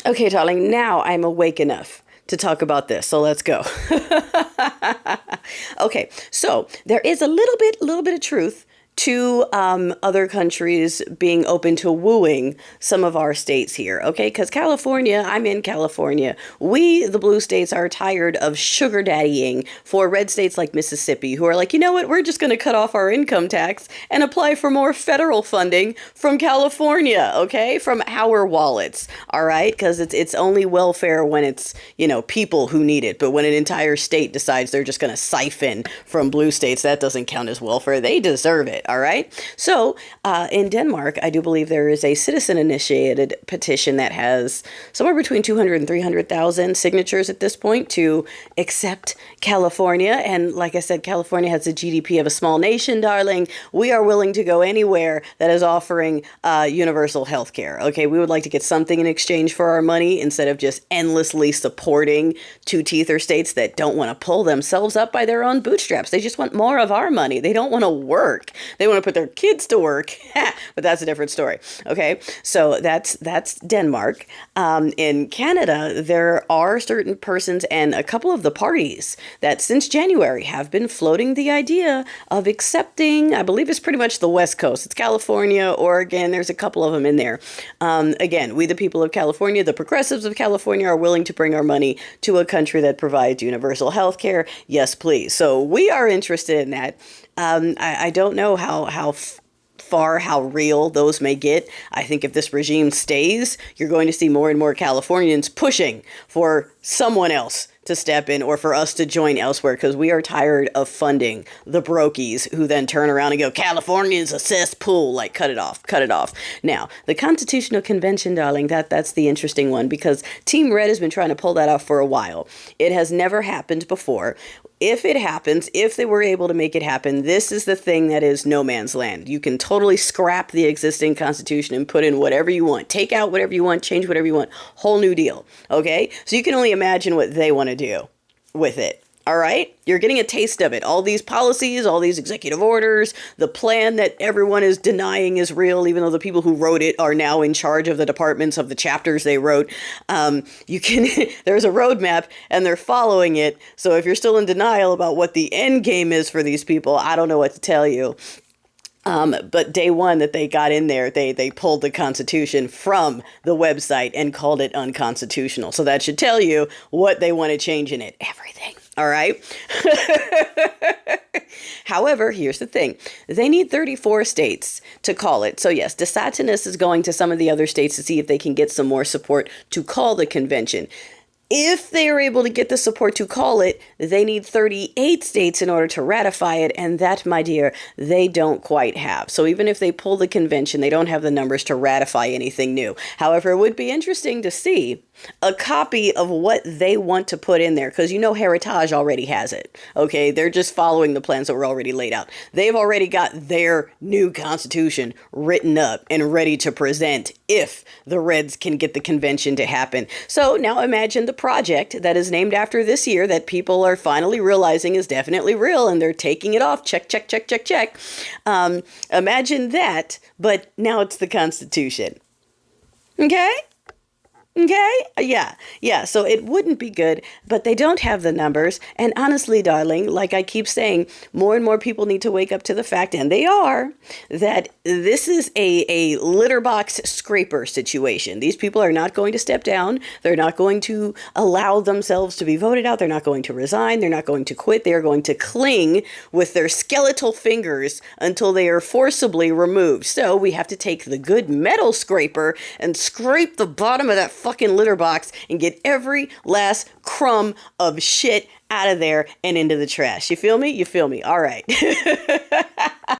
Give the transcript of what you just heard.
Okay, darling, now I'm awake enough to talk about this. So let's go. Okay, so there is a little bit of truth to other countries being open to wooing some of our states here, okay? Because California, I'm in California. We, the blue states, are tired of sugar daddying for red states like Mississippi, who are like, you know what? We're just going to cut off our income tax and apply for more federal funding from California, okay? From our wallets, all right? Because it's only welfare when it's, people who need it. But when an entire state decides they're just going to siphon from blue states, that doesn't count as welfare. They deserve it. All right. So in Denmark, I do believe there is a citizen initiated petition that has somewhere between 200 and 300,000 signatures at this point to accept California. And like I said, California has a GDP of a small nation, darling. We are willing to go anywhere that is offering universal health care. Okay. We would like to get something in exchange for our money instead of just endlessly supporting two-teether states that don't want to pull themselves up by their own bootstraps. They just want more of our money. They don't want to work. They want to put their kids to work, but that's a different story. Okay, so that's Denmark. In Canada, there are certain persons and a couple of the parties that since January have been floating the idea of accepting, I believe it's pretty much the West Coast. It's California, Oregon, there's a couple of them in there. Again, we the people of California, the progressives of California are willing to bring our money to a country that provides universal health care. Yes, please. So we are interested in that. I don't know how far, how real those may get. I think if this regime stays, you're going to see more and more Californians pushing for someone else to step in or for us to join elsewhere because we are tired of funding the brokies who then turn around and go, California is a cesspool, like cut it off, cut it off. Now, the Constitutional Convention, darling, that's the interesting one because Team Red has been trying to pull that off for a while. It has never happened before. If it happens, if they were able to make it happen, this is the thing that is no man's land. You can totally scrap the existing constitution and put in whatever you want. Take out whatever you want, change whatever you want. Whole new deal. Okay? So you can only imagine what they want to do with it. All right? You're getting a taste of it. All these policies, all these executive orders, the plan that everyone is denying is real, even though the people who wrote it are now in charge of the departments of the chapters they wrote. There's a roadmap and they're following it. So if you're still in denial about what the end game is for these people, I don't know what to tell you. But day one that they got in there, they pulled the Constitution from the website and called it unconstitutional. So that should tell you what they want to change in it. Everything. All right. However, here's the thing. They need 34 states to call it. So yes, DeSantis is going to some of the other states to see if they can get some more support to call the convention. If they are able to get the support to call it, they need 38 states in order to ratify it. And that, my dear, they don't quite have. So even if they pull the convention, they don't have the numbers to ratify anything new. However, it would be interesting to see a copy of what they want to put in there because Heritage already has it. Okay, they're just following the plans that were already laid out. They've already got their new constitution written up and ready to present if the Reds can get the convention to happen. So now imagine the project that is named after this year that people are finally realizing is definitely real and they're taking it off. Check, check, check, check, check. Imagine that, but now it's the Constitution. Okay? Okay? Yeah. So it wouldn't be good, but they don't have the numbers. And honestly, darling, like I keep saying, more and more people need to wake up to the fact, and they are, that this is a litter box scraper situation. These people are not going to step down. They're not going to allow themselves to be voted out. They're not going to resign. They're not going to quit. They are going to cling with their skeletal fingers until they are forcibly removed. So we have to take the good metal scraper and scrape the bottom of that fucking litter box and get every last crumb of shit out of there and into the trash. You feel me? You feel me? All right.